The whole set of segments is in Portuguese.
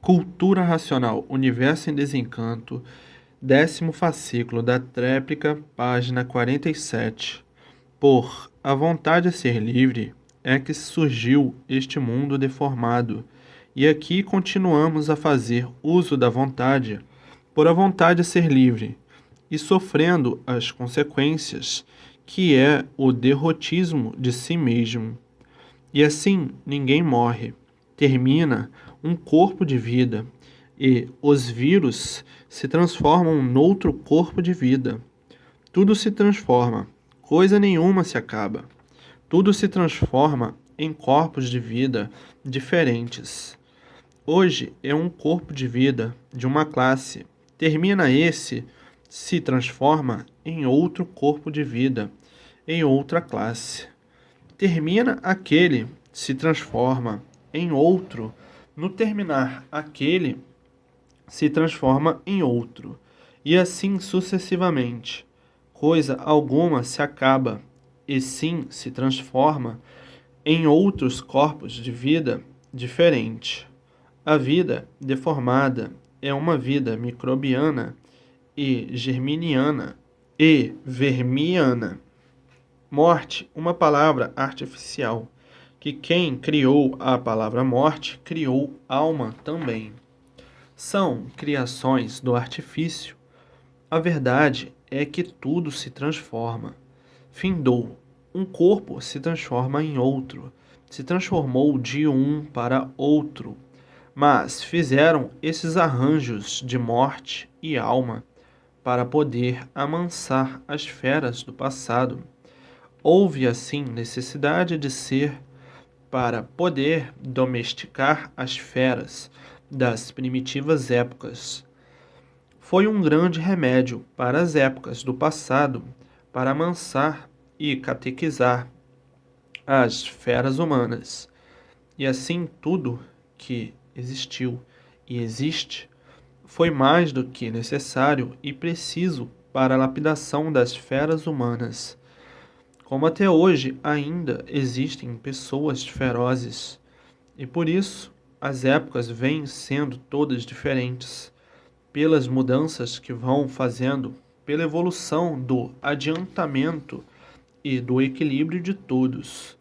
Cultura Racional, Universo em Desencanto, 10º fascículo da tréplica, página 47. Por a vontade a ser livre é que surgiu este mundo deformado, e aqui continuamos a fazer uso da vontade, por a vontade a ser livre, e sofrendo as consequências, que é o derrotismo de si mesmo. E assim ninguém morre. Termina um corpo de vida, e os vírus se transformam noutro corpo de vida. Tudo se transforma, coisa nenhuma se acaba. Tudo se transforma em corpos de vida diferentes. Hoje é um corpo de vida de uma classe. Termina esse, se transforma em outro corpo de vida, em outra classe. Termina aquele, se transforma em outro. No terminar aquele, se transforma em outro. E assim sucessivamente. Coisa alguma se acaba, e sim se transforma em outros corpos de vida diferente. A vida deformada é uma vida microbiana e germiniana e vermiana. Morte, uma palavra artificial, que quem criou a palavra morte criou alma também. São criações do artifício. A verdade é que tudo se transforma. Findou. Um corpo se transforma em outro. Se transformou de um para outro. Mas fizeram esses arranjos de morte e alma para poder amansar as feras do passado. Houve, assim, necessidade de ser para poder domesticar as feras das primitivas épocas. Foi um grande remédio para as épocas do passado para amansar e catequizar as feras humanas. E assim tudo que existiu e existe foi mais do que necessário e preciso para a lapidação das feras humanas. Como até hoje ainda existem pessoas ferozes, e por isso as épocas vêm sendo todas diferentes, pelas mudanças que vão fazendo, pela evolução do adiantamento e do equilíbrio de todos.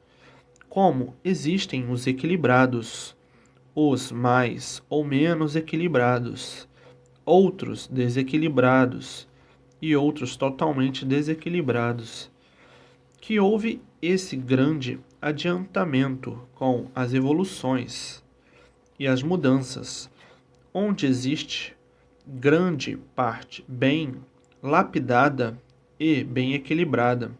Como existem os equilibrados, os mais ou menos equilibrados, outros desequilibrados e outros totalmente desequilibrados, que houve esse grande adiantamento com as evoluções e as mudanças, onde existe grande parte bem lapidada e bem equilibrada,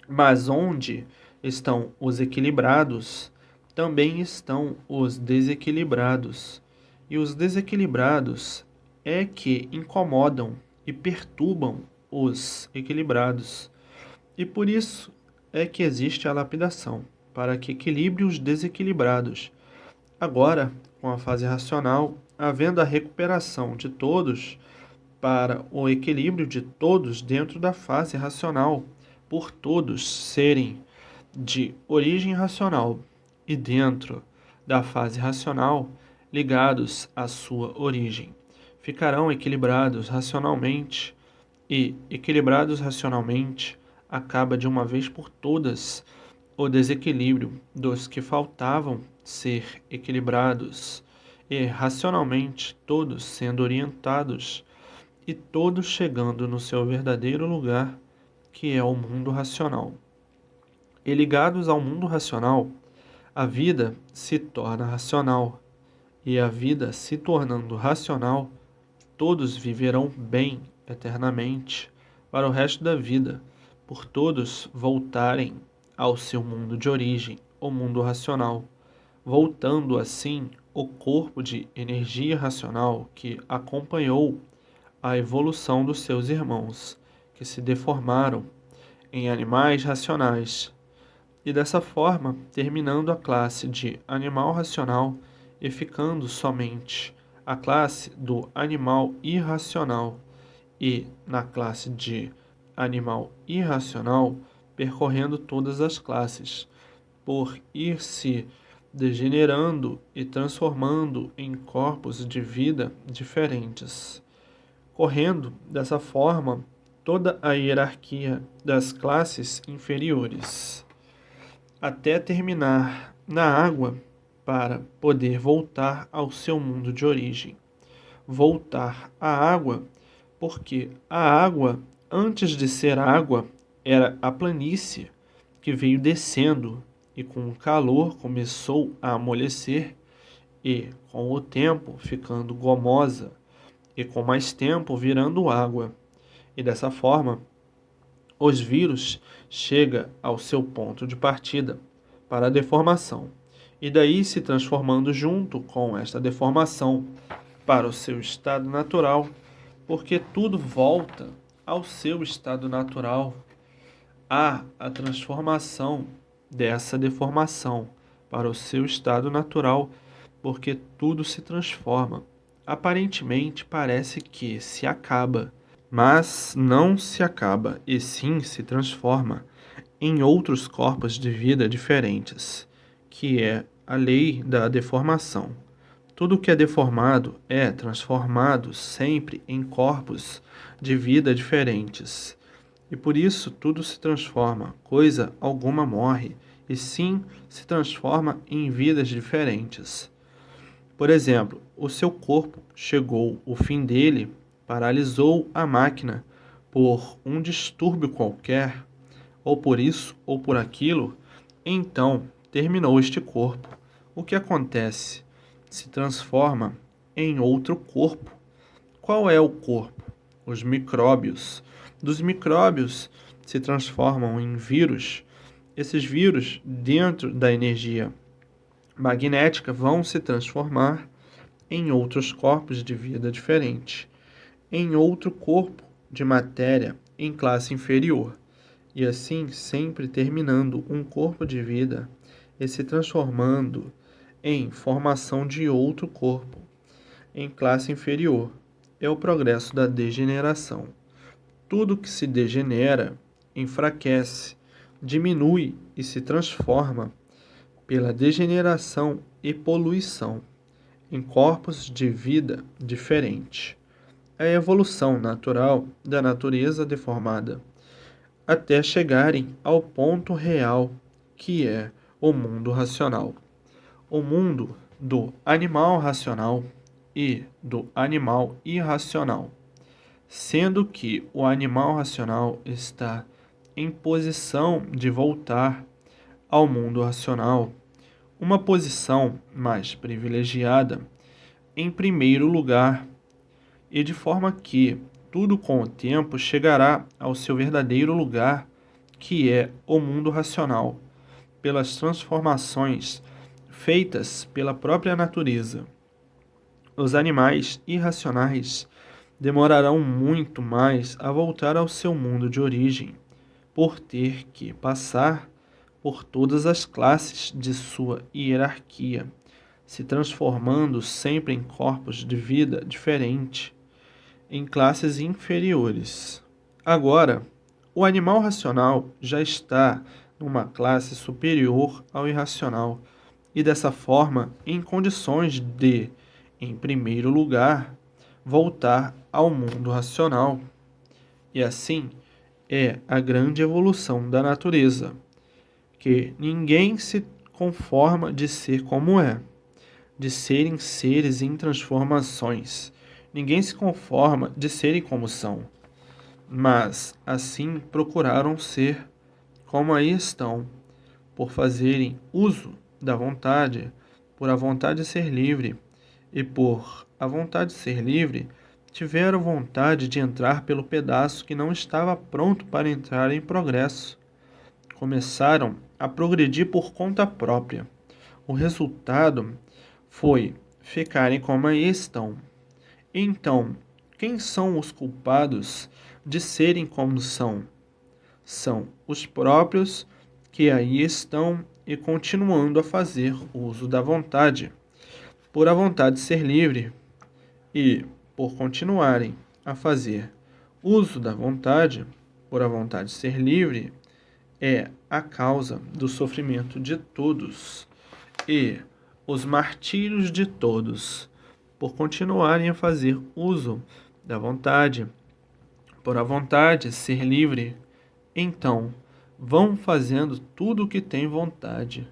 mas onde estão os equilibrados, também estão os desequilibrados, e os desequilibrados é que incomodam e perturbam os equilibrados. E por isso é que existe a lapidação, para que equilibre os desequilibrados. Agora, com a fase racional, havendo a recuperação de todos para o equilíbrio de todos dentro da fase racional, por todos serem de origem racional e dentro da fase racional ligados à sua origem, ficarão equilibrados racionalmente, e equilibrados racionalmente acaba de uma vez por todas o desequilíbrio dos que faltavam ser equilibrados, e racionalmente todos sendo orientados e todos chegando no seu verdadeiro lugar, que é o mundo racional. E ligados ao mundo racional, a vida se torna racional, e a vida se tornando racional, todos viverão bem eternamente para o resto da vida, por todos voltarem ao seu mundo de origem, o mundo racional, voltando assim o corpo de energia racional que acompanhou a evolução dos seus irmãos, que se deformaram em animais racionais, e dessa forma terminando a classe de animal racional e ficando somente a classe do animal irracional, e na classe de animal irracional percorrendo todas as classes, por ir se degenerando e transformando em corpos de vida diferentes, correndo dessa forma toda a hierarquia das classes inferiores, até terminar na água para poder voltar ao seu mundo de origem. Voltar à água, porque a água, antes de ser água, era a planície que veio descendo e com o calor começou a amolecer e, com o tempo, ficando gomosa e com mais tempo virando água. E dessa forma, os vírus chegam ao seu ponto de partida para a deformação, e daí se transformando junto com esta deformação para o seu estado natural, porque tudo volta ao seu estado natural. Há a transformação dessa deformação para o seu estado natural, porque tudo se transforma. Aparentemente parece que se acaba, mas não se acaba, e sim se transforma em outros corpos de vida diferentes, que é a lei da deformação. Tudo que é deformado é transformado sempre em corpos de vida diferentes. E por isso tudo se transforma, coisa alguma morre, e sim se transforma em vidas diferentes. Por exemplo, o seu corpo chegou o fim dele, paralisou a máquina por um distúrbio qualquer, ou por isso ou por aquilo, então terminou este corpo. O que acontece? Se transforma em outro corpo. Qual é o corpo? Os micróbios. Dos micróbios se transformam em vírus. Esses vírus, dentro da energia magnética, vão se transformar em outros corpos de vida diferentes, em outro corpo de matéria em classe inferior, e assim sempre terminando um corpo de vida e se transformando em formação de outro corpo em classe inferior. É o progresso da degeneração. Tudo que se degenera enfraquece, diminui e se transforma pela degeneração e poluição em corpos de vida diferentes. É a evolução natural da natureza deformada, até chegarem ao ponto real, que é o mundo racional. O mundo do animal racional e do animal irracional, sendo que o animal racional está em posição de voltar ao mundo racional, uma posição mais privilegiada, em primeiro lugar, e de forma que tudo com o tempo chegará ao seu verdadeiro lugar, que é o mundo racional, pelas transformações feitas pela própria natureza. Os animais irracionais demorarão muito mais a voltar ao seu mundo de origem, por ter que passar por todas as classes de sua hierarquia, se transformando sempre em corpos de vida diferente, em classes inferiores. Agora, o animal racional já está numa classe superior ao irracional e dessa forma em condições de, em primeiro lugar, voltar ao mundo racional. E assim é a grande evolução da natureza, que ninguém se conforma de ser como é, de serem seres em transformações. Ninguém se conforma de serem como são, mas assim procuraram ser como aí estão, por fazerem uso da vontade, por a vontade ser livre, e por a vontade ser livre, tiveram vontade de entrar pelo pedaço que não estava pronto para entrar em progresso. Começaram a progredir por conta própria. O resultado foi ficarem como aí estão. Então, quem são os culpados de serem como são? São os próprios que aí estão e continuando a fazer uso da vontade, por a vontade ser livre, e por continuarem a fazer uso da vontade, por a vontade ser livre, é a causa do sofrimento de todos. e os martírios de todos, por continuarem a fazer uso da vontade, por a vontade ser livre, então vão fazendo tudo o que têm vontade,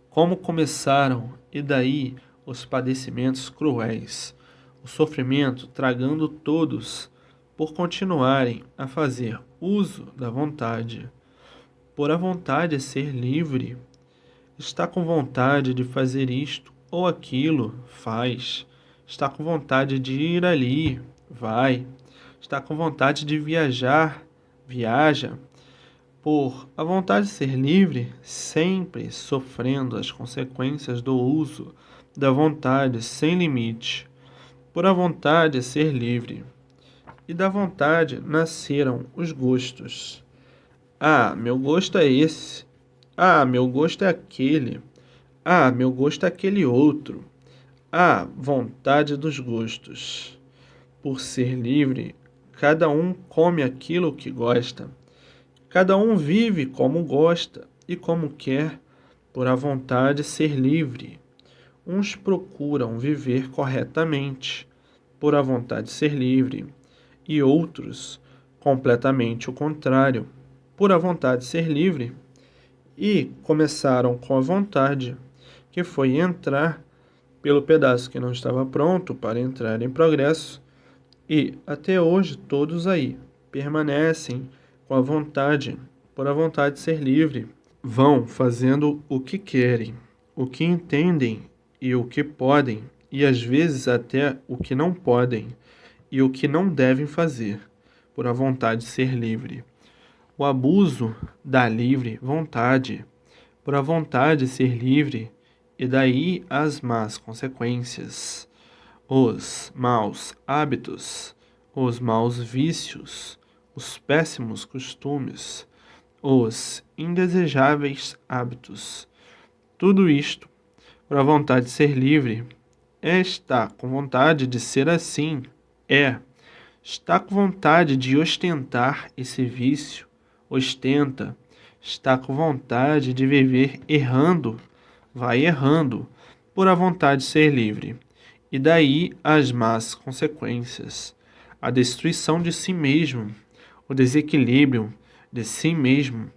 como começaram, e daí os padecimentos cruéis, o sofrimento tragando todos, por continuarem a fazer uso da vontade. Por a vontade ser livre, está com vontade de fazer isto ou aquilo, faz. Está com vontade de ir ali, vai. Está com vontade de viajar, viaja. Por a vontade de ser livre, sempre sofrendo as consequências do uso da vontade sem limite. Por a vontade de ser livre. E da vontade nasceram os gostos. Ah, meu gosto é esse. Ah, meu gosto é aquele. Ah, meu gosto é aquele outro. Ah, vontade dos gostos. Por ser livre, cada um come aquilo que gosta. Cada um vive como gosta e como quer, por a vontade ser livre. Uns procuram viver corretamente, por a vontade ser livre, e outros, completamente o contrário, por a vontade ser livre. E começaram com a vontade, que foi entrar pelo pedaço que não estava pronto para entrar em progresso, e até hoje todos aí permanecem com a vontade, por a vontade de ser livre. Vão fazendo o que querem, o que entendem e o que podem, e às vezes até o que não podem e o que não devem fazer, por a vontade de ser livre. O abuso da livre vontade, por a vontade de ser livre, e daí as más consequências, os maus hábitos, os maus vícios, os péssimos costumes, os indesejáveis hábitos. Tudo isto, por a vontade de ser livre, é estar com vontade de ser assim, está com vontade de ostentar esse vício, ostenta, está com vontade de viver errando, vai errando, por a vontade de ser livre. E daí as más consequências, a destruição de si mesmo, o desequilíbrio de si mesmo,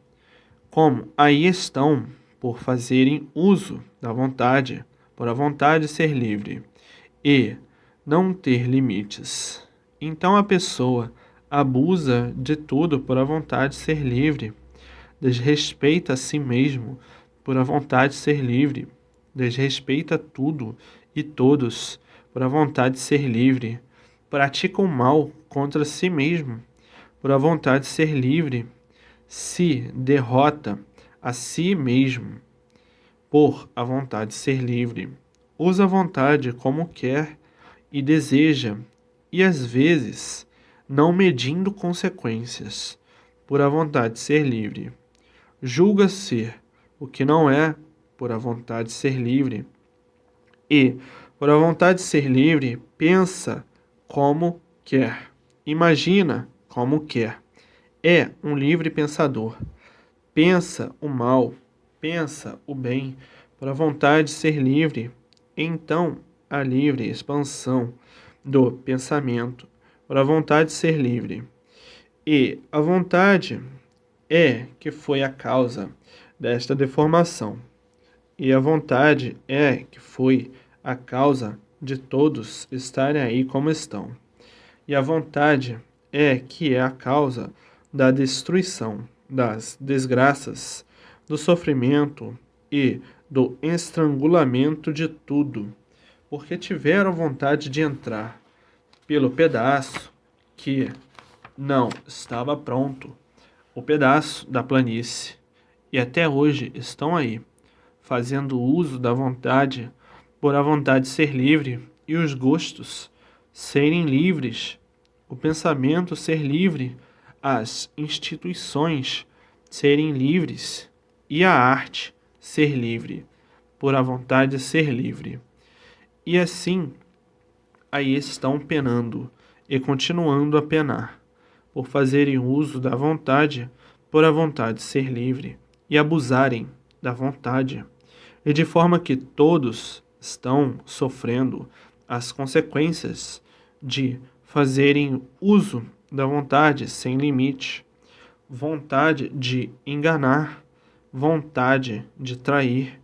como aí estão por fazerem uso da vontade, por a vontade de ser livre, e não ter limites. Então a pessoa abusa de tudo por a vontade de ser livre, desrespeita a si mesmo por a vontade de ser livre, desrespeita tudo e todos por a vontade de ser livre, pratica o mal contra si mesmo por a vontade de ser livre, se derrota a si mesmo por a vontade de ser livre, usa a vontade como quer e deseja, e às vezes não medindo consequências, por a vontade de ser livre. Julga ser o que não é, por a vontade de ser livre, e, por a vontade de ser livre, pensa como quer, imagina como quer. É um livre pensador. Pensa o mal, pensa o bem, por a vontade de ser livre. Então, a livre expansão do pensamento, por a vontade de ser livre. E a vontade é que foi a causa desta deformação. E a vontade é que foi a causa de todos estarem aí como estão. E a vontade é que é a causa da destruição, das desgraças, do sofrimento e do estrangulamento de tudo, porque tiveram vontade de entrar pelo pedaço que não estava pronto, o pedaço da planície, e até hoje estão aí, fazendo uso da vontade, por a vontade de ser livre, e os gostos serem livres, o pensamento ser livre, as instituições serem livres, e a arte ser livre, por a vontade de ser livre. E assim, aí estão penando, e continuando a penar, por fazerem uso da vontade, por a vontade de ser livre, e abusarem da vontade, e de forma que todos estão sofrendo as consequências de fazerem uso da vontade sem limite, vontade de enganar, vontade de trair,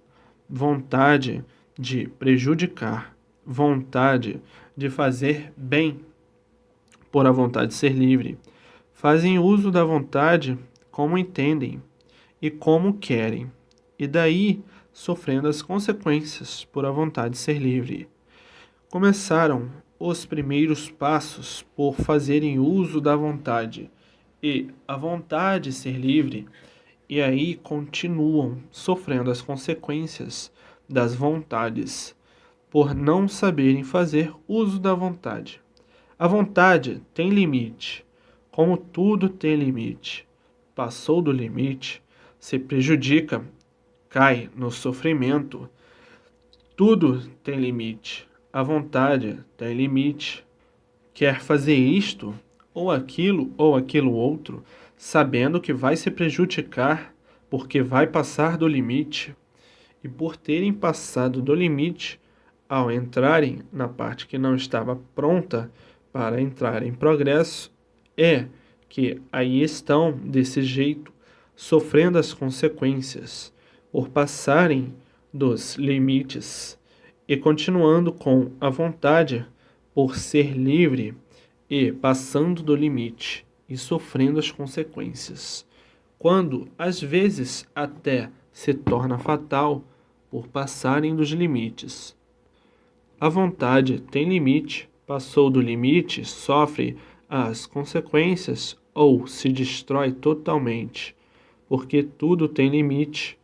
vontade de prejudicar, vontade de fazer bem por a vontade de ser livre. Fazem uso da vontade como entendem e como querem, e daí sofrendo as consequências por a vontade de ser livre. Começaram os primeiros passos por fazerem uso da vontade e a vontade de ser livre, e aí continuam sofrendo as consequências das vontades por não saberem fazer uso da vontade. A vontade tem limite, como tudo tem limite. Passou do limite, se prejudica, cai no sofrimento. Tudo tem limite. A vontade tem limite. Quer fazer isto, ou aquilo outro, sabendo que vai se prejudicar, porque vai passar do limite. E por terem passado do limite, ao entrarem na parte que não estava pronta para entrar em progresso, é que aí estão, desse jeito, sofrendo as consequências por passarem dos limites e continuando com a vontade por ser livre e passando do limite e sofrendo as consequências, quando às vezes até se torna fatal por passarem dos limites. A vontade tem limite, passou do limite, sofre as consequências ou se destrói totalmente, porque tudo tem limite,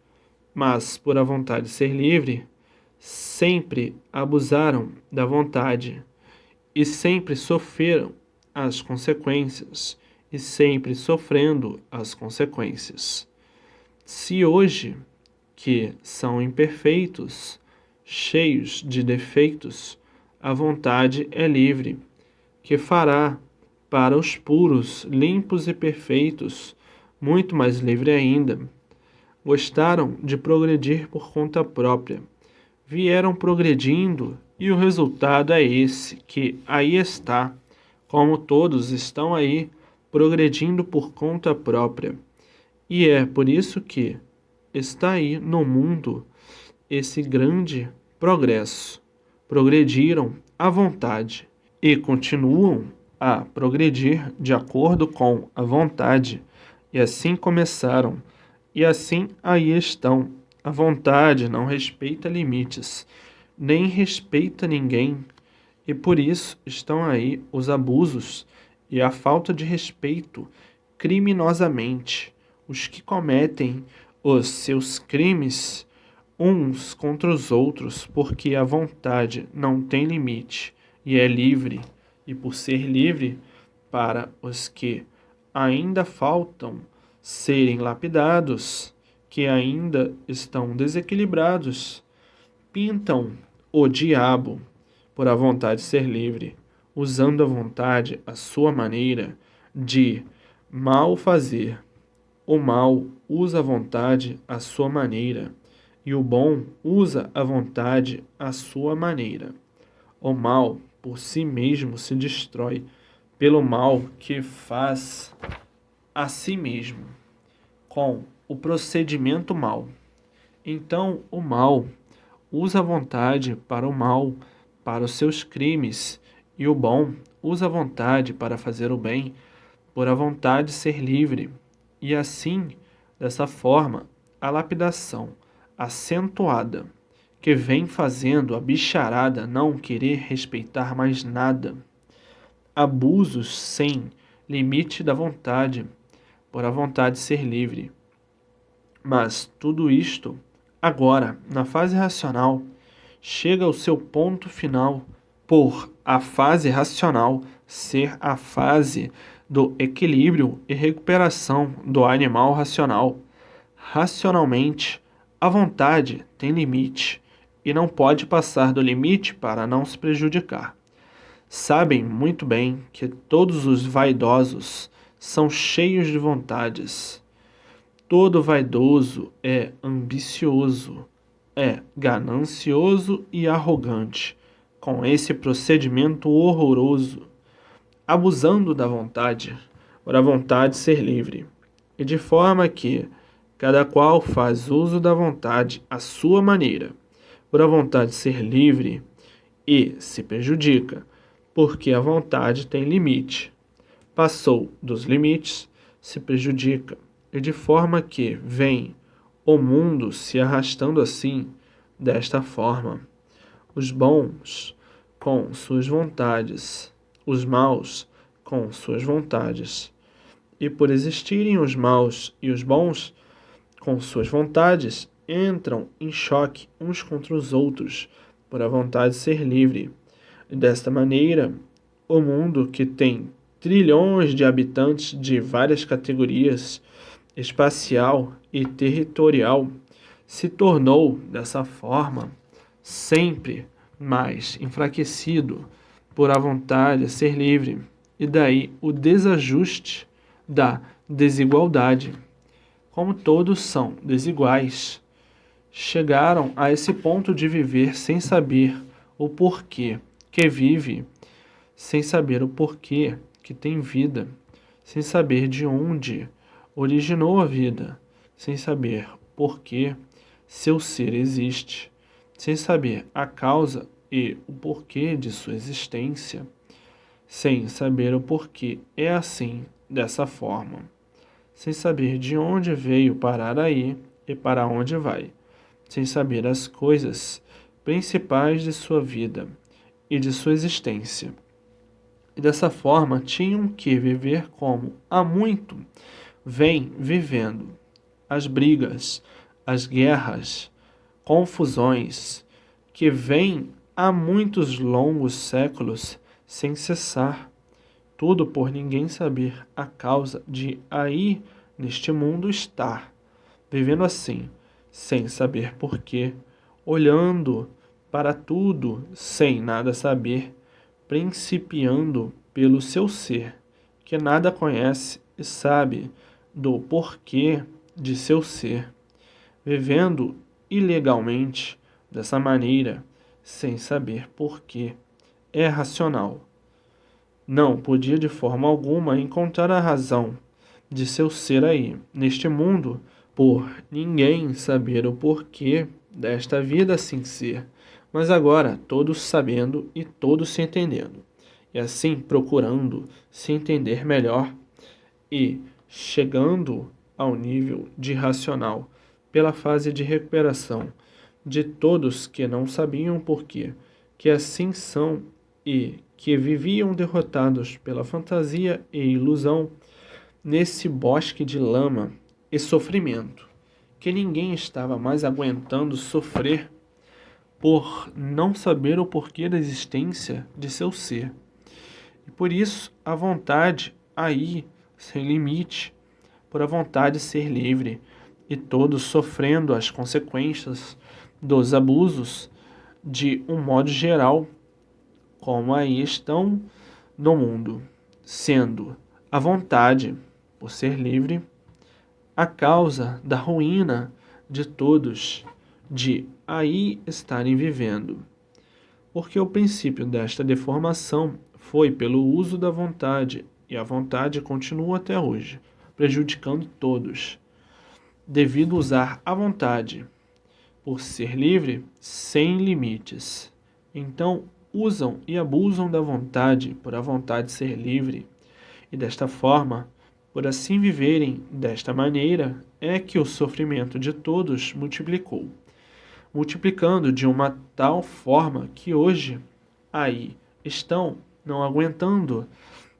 mas por a vontade ser livre, sempre abusaram da vontade e sempre sofreram as consequências e sempre sofrendo as consequências. Se hoje, que são imperfeitos, cheios de defeitos, a vontade é livre, que fará para os puros, limpos e perfeitos, muito mais livre ainda. Gostaram de progredir por conta própria. Vieram progredindo e o resultado é esse, que aí está, como todos estão aí, progredindo por conta própria. E é por isso que está aí no mundo esse grande progresso. Progrediram à vontade e continuam a progredir de acordo com a vontade, e assim começaram, e assim aí estão. A vontade não respeita limites, nem respeita ninguém, e por isso estão aí os abusos e a falta de respeito criminosamente, os que cometem os seus crimes uns contra os outros, porque a vontade não tem limite e é livre, e por ser livre, para os que ainda faltam serem lapidados, que ainda estão desequilibrados, pintam o diabo por a vontade de ser livre, usando a vontade à sua maneira de mal fazer. O mal usa a vontade à sua maneira, e o bom usa a vontade à sua maneira. O mal por si mesmo se destrói pelo mal que faz a si mesmo, com o procedimento mal. Então, o mal usa a vontade para o mal, para os seus crimes, e o bom usa a vontade para fazer o bem, por a vontade ser livre. E assim, dessa forma, a lapidação acentuada, que vem fazendo a bicharada não querer respeitar mais nada, abusos sem limite da vontade, por a vontade ser livre. Mas tudo isto, agora, na fase racional, chega ao seu ponto final, por a fase racional ser a fase do equilíbrio e recuperação do animal racional. Racionalmente, a vontade tem limite e não pode passar do limite para não se prejudicar. Sabem muito bem que todos os vaidosos são cheios de vontades. Todo vaidoso é ambicioso é ganancioso e arrogante, com esse procedimento horroroso, abusando da vontade, por a vontade ser livre, e de forma que cada qual faz uso da vontade à sua maneira, por a vontade ser livre, e se prejudica, porque a vontade tem limite. Passou dos limites, se prejudica, e de forma que vem o mundo se arrastando assim, desta forma, os bons com suas vontades, os maus com suas vontades. E por existirem os maus e os bons com suas vontades, entram em choque uns contra os outros, por a vontade ser livre. E desta maneira, o mundo, que tem trilhões de habitantes de várias categorias, espacial e territorial, se tornou, dessa forma, sempre mais enfraquecido por a vontade ser livre, e daí o desajuste da desigualdade. Como todos são desiguais, chegaram a esse ponto de viver sem saber o porquê que vive, sem saber o porquê que tem vida, sem saber de onde originou a vida, sem saber porquê seu ser existe, sem saber a causa e o porquê de sua existência, sem saber o porquê é assim, dessa forma, sem saber de onde veio parar aí e para onde vai, sem saber as coisas principais de sua vida e de sua existência. E dessa forma tinham que viver como há muito vem vivendo, as brigas, as guerras, confusões, que vêm há muitos longos séculos sem cessar, tudo por ninguém saber a causa de aí neste mundo estar, vivendo assim, sem saber porquê, olhando para tudo sem nada saber, principiando pelo seu ser, que nada conhece e sabe do porquê de seu ser, vivendo ilegalmente dessa maneira, sem saber porquê, é racional. Não podia de forma alguma encontrar a razão de seu ser aí, neste mundo, por ninguém saber o porquê desta vida assim ser, mas agora todos sabendo e todos se entendendo, e assim procurando se entender melhor e chegando ao nível de racional pela fase de recuperação de todos que não sabiam porquê, que assim são e que viviam derrotados pela fantasia e ilusão nesse bosque de lama e sofrimento, que ninguém estava mais aguentando sofrer por não saber o porquê da existência de seu ser. E por isso a vontade aí sem limite, por a vontade ser livre, e todos sofrendo as consequências dos abusos de um modo geral, como aí estão no mundo, sendo a vontade, por ser livre, a causa da ruína de todos, de aí estarem vivendo. Porque o princípio desta deformação foi pelo uso da vontade, e a vontade continua até hoje, prejudicando todos, devido usar a vontade, por ser livre, sem limites. Então, usam e abusam da vontade, por a vontade ser livre, e desta forma, por assim viverem desta maneira, é que o sofrimento de todos multiplicou, multiplicando de uma tal forma que hoje aí estão não aguentando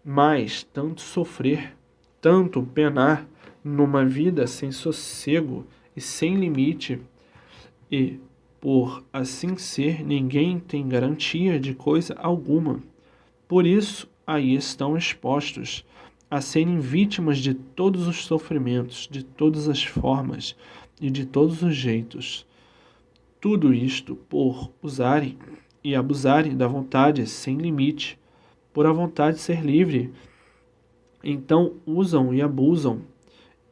mais tanto sofrer, tanto penar numa vida sem sossego e sem limite, e por assim ser, ninguém tem garantia de coisa alguma. Por isso, aí estão expostos a serem vítimas de todos os sofrimentos, de todas as formas e de todos os jeitos. Tudo isto por usarem e abusarem da vontade sem limite, por a vontade ser livre. Então usam e abusam,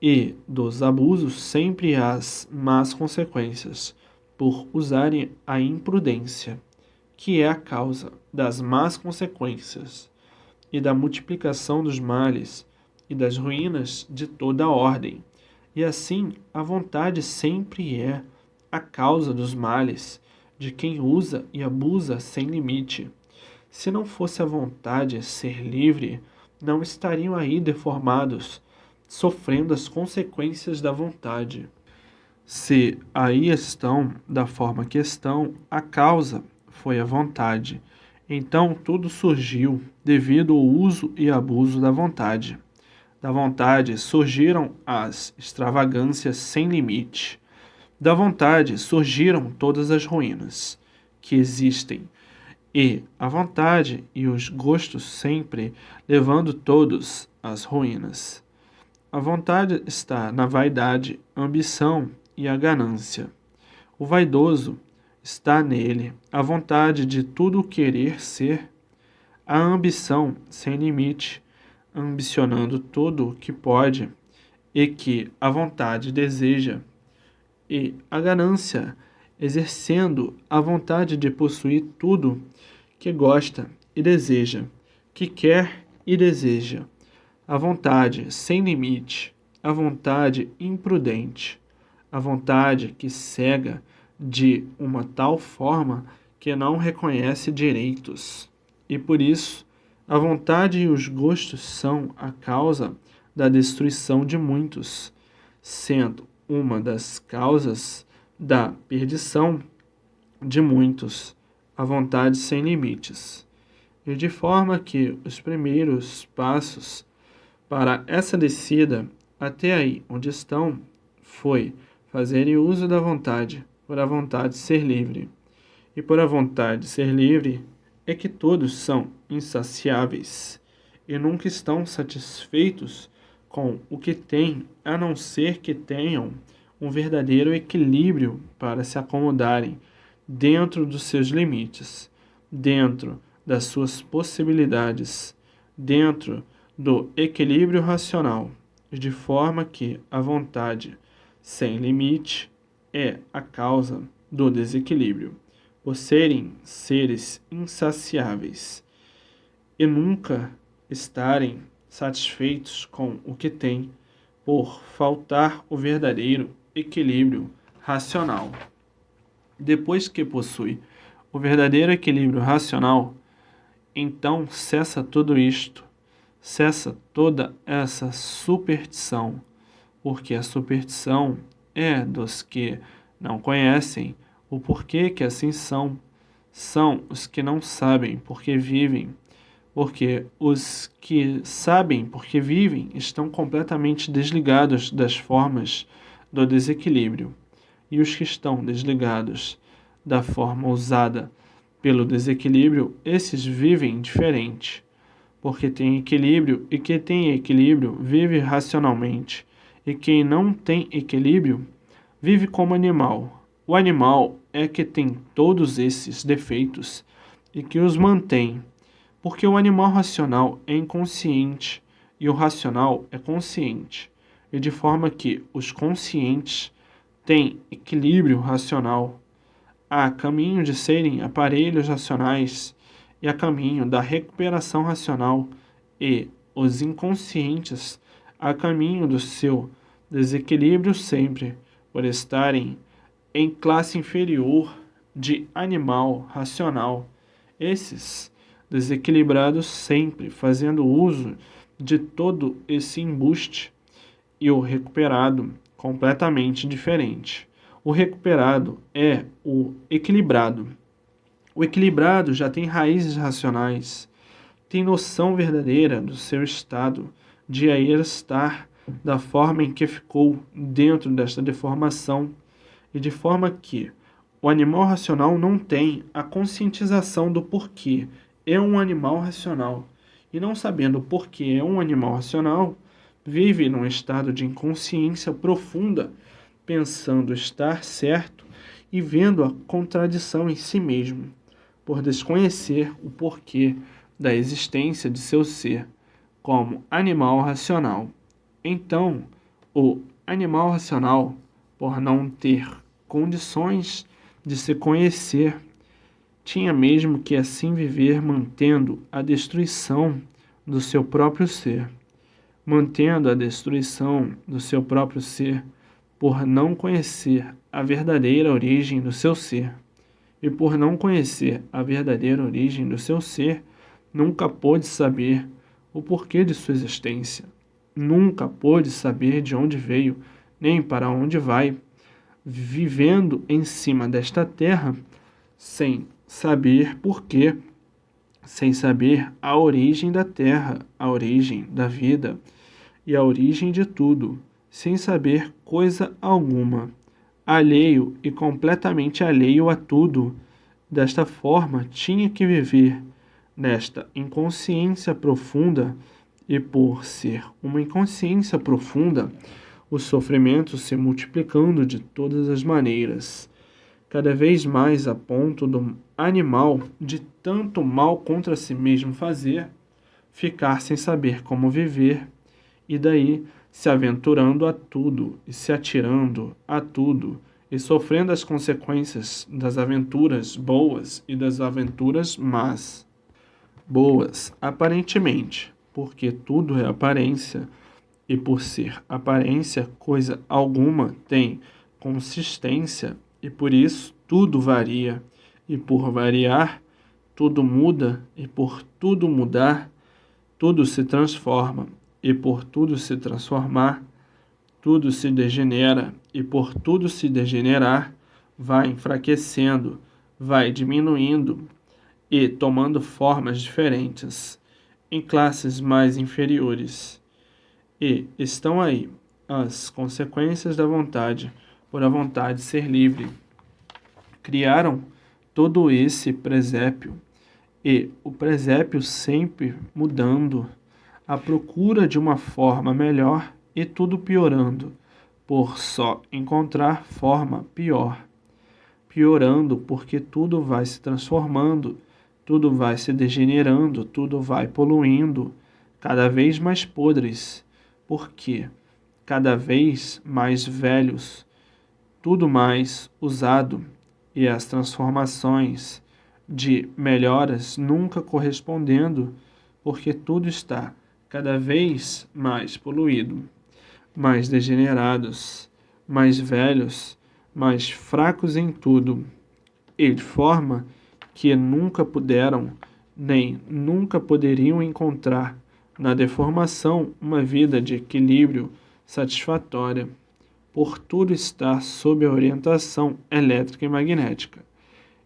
e dos abusos sempre as más consequências, por usarem a imprudência, que é a causa das más consequências e da multiplicação dos males e das ruínas de toda a ordem. E assim, a vontade sempre é a causa dos males de quem usa e abusa sem limite. Se não fosse a vontade ser livre, não estariam aí deformados, sofrendo as consequências da vontade. Se aí estão da forma que estão, a causa foi a vontade. Então tudo surgiu devido ao uso e abuso da vontade. Da vontade surgiram as extravagâncias sem limite. Da vontade surgiram todas as ruínas que existem. E a vontade e os gostos sempre levando todos às ruínas. A vontade está na vaidade, ambição e a ganância. O vaidoso está nele a vontade de tudo querer ser, a ambição sem limite, ambicionando tudo o que pode e que a vontade deseja, e a ganância exercendo a vontade de possuir tudo que gosta e deseja, que quer e deseja. A vontade sem limite, a vontade imprudente, a vontade que cega de uma tal forma que não reconhece direitos. E por isso, a vontade e os gostos são a causa da destruição de muitos, sendo uma das causas da perdição de muitos, a vontade sem limites. E de forma que os primeiros passos para essa descida até aí onde estão foi fazerem uso da vontade, por a vontade ser livre. E por a vontade ser livre é que todos são insaciáveis e nunca estão satisfeitos com o que têm, a não ser que tenham um verdadeiro equilíbrio para se acomodarem dentro dos seus limites, dentro das suas possibilidades, dentro do equilíbrio racional, de forma que a vontade sem limite é a causa do desequilíbrio, por serem seres insaciáveis e nunca estarem satisfeitos com o que têm, por faltar o verdadeiro equilíbrio racional. Depois que possui o verdadeiro equilíbrio racional, então cessa tudo isto, cessa toda essa superstição, porque a superstição é dos que não conhecem o porquê que assim são os que não sabem porque vivem, porque os que sabem porque vivem estão completamente desligados das formas do desequilíbrio, e os que estão desligados da forma usada pelo desequilíbrio, esses vivem diferente, porque tem equilíbrio, e quem tem equilíbrio vive racionalmente, e quem não tem equilíbrio vive como animal. O animal é que tem todos esses defeitos e que os mantém, porque o animal racional é inconsciente e o racional é consciente, e de forma que os conscientes têm equilíbrio racional. Há caminho de serem aparelhos racionais e há caminho da recuperação racional, e os inconscientes há caminho do seu desequilíbrio sempre, por estarem em classe inferior de animal racional. Esses desequilibrados sempre fazendo uso de todo esse embuste, e o recuperado completamente diferente. O recuperado é o equilibrado. O equilibrado já tem raízes racionais, tem noção verdadeira do seu estado de aí estar da forma em que ficou dentro desta deformação, e de forma que o animal racional não tem a conscientização do porquê é um animal racional, e não sabendo o porquê é um animal racional, vive num estado de inconsciência profunda, pensando estar certo e vendo a contradição em si mesmo, por desconhecer o porquê da existência de seu ser como animal racional. Então, o animal racional, por não ter condições de se conhecer, tinha mesmo que assim viver mantendo a destruição do seu próprio ser, mantendo a destruição do seu próprio ser, por não conhecer a verdadeira origem do seu ser. E por não conhecer a verdadeira origem do seu ser, nunca pôde saber o porquê de sua existência. Nunca pôde saber de onde veio, nem para onde vai, vivendo em cima desta terra, sem saber porquê, sem saber a origem da terra, a origem da vida e a origem de tudo, sem saber coisa alguma, alheio e completamente alheio a tudo. Desta forma, tinha que viver nesta inconsciência profunda, e por ser uma inconsciência profunda, o sofrimento se multiplicando de todas as maneiras, cada vez mais a ponto do animal, de tanto mal contra si mesmo fazer, ficar sem saber como viver, e daí se aventurando a tudo e se atirando a tudo e sofrendo as consequências das aventuras boas e das aventuras más. Boas, aparentemente, porque tudo é aparência, e por ser aparência, coisa alguma tem consistência, e por isso tudo varia, e por variar, tudo muda, e por tudo mudar, tudo se transforma, e por tudo se transformar, tudo se degenera, e por tudo se degenerar, vai enfraquecendo, vai diminuindo e tomando formas diferentes, em classes mais inferiores. E estão aí as consequências da vontade, por a vontade ser livre. Criaram todo esse presépio, e o presépio sempre mudando, à procura de uma forma melhor e tudo piorando, por só encontrar forma pior. Piorando porque tudo vai se transformando, tudo vai se degenerando, tudo vai poluindo, cada vez mais podres, porque cada vez mais velhos, tudo mais usado, e as transformações de melhoras nunca correspondendo, porque tudo está cada vez mais poluído, mais degenerados, mais velhos, mais fracos em tudo, e de forma que nunca puderam, nem nunca poderiam encontrar na deformação uma vida de equilíbrio satisfatória, por tudo estar sob a orientação elétrica e magnética.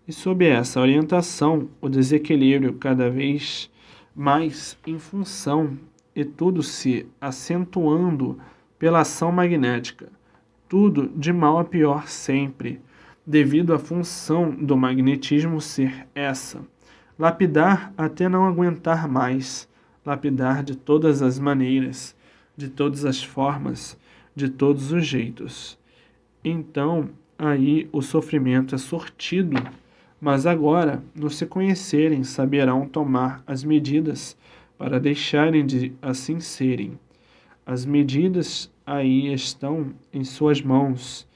E sob essa orientação, o desequilíbrio cada vez mais em função, e tudo se acentuando pela ação magnética, tudo de mal a pior sempre, devido à função do magnetismo ser essa, lapidar até não aguentar mais, lapidar de todas as maneiras, de todas as formas, de todos os jeitos. Então, aí o sofrimento é sortido, mas agora, no se conhecerem, saberão tomar as medidas para deixarem de assim serem. As medidas aí estão em suas mãos.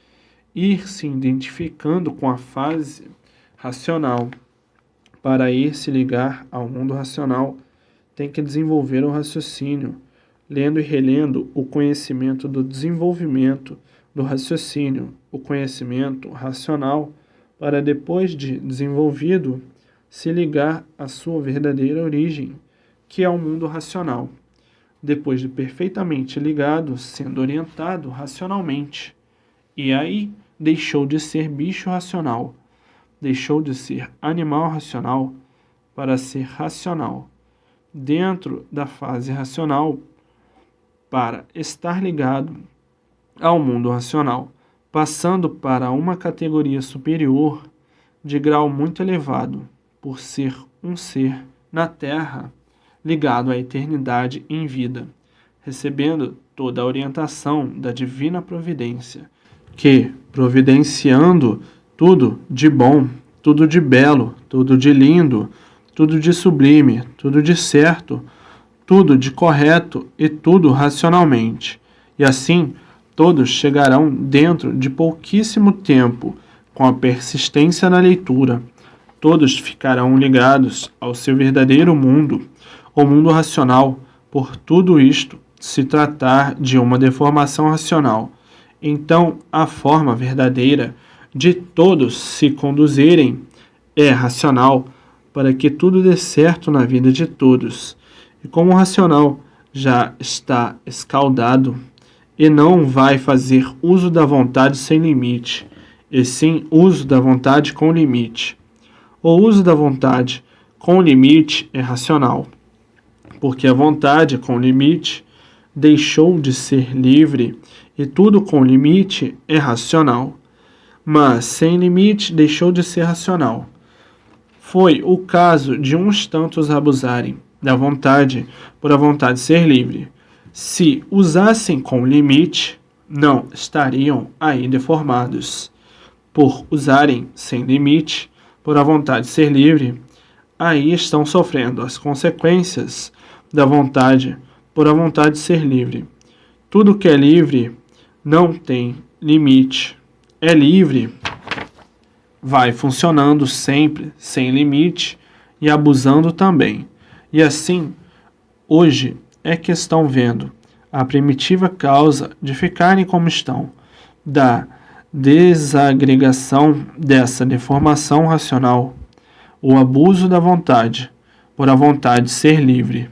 Ir se identificando com a fase racional. Para ir se ligar ao mundo racional, tem que desenvolver o raciocínio, lendo e relendo o conhecimento do desenvolvimento do raciocínio, o conhecimento racional, para depois de desenvolvido, se ligar à sua verdadeira origem, que é o mundo racional. Depois de perfeitamente ligado, sendo orientado racionalmente. E aí deixou de ser bicho racional, deixou de ser animal racional para ser racional. Dentro da fase racional, para estar ligado ao mundo racional, passando para uma categoria superior de grau muito elevado, por ser um ser na Terra ligado à eternidade em vida, recebendo toda a orientação da divina providência, que, providenciando tudo de bom, tudo de belo, tudo de lindo, tudo de sublime, tudo de certo, tudo de correto e tudo racionalmente. E assim, todos chegarão dentro de pouquíssimo tempo, com a persistência na leitura, todos ficarão ligados ao seu verdadeiro mundo, o mundo racional, por tudo isto se tratar de uma deformação racional. Então, a forma verdadeira de todos se conduzirem é racional, para que tudo dê certo na vida de todos. E como o racional já está escaldado e não vai fazer uso da vontade sem limite, e sim uso da vontade com limite. O uso da vontade com limite é racional, porque a vontade com limite deixou de ser livre e tudo com limite é racional. Mas sem limite deixou de ser racional. Foi o caso de uns tantos abusarem da vontade por a vontade ser livre. Se usassem com limite, não estariam aí deformados. Por usarem sem limite, por a vontade ser livre, aí estão sofrendo as consequências da vontade por a vontade ser livre. Tudo que é livre não tem limite. É livre, vai funcionando sempre sem limite e abusando também. E assim, hoje é que estão vendo a primitiva causa de ficarem como estão, da desagregação dessa deformação racional, o abuso da vontade, por a vontade ser livre.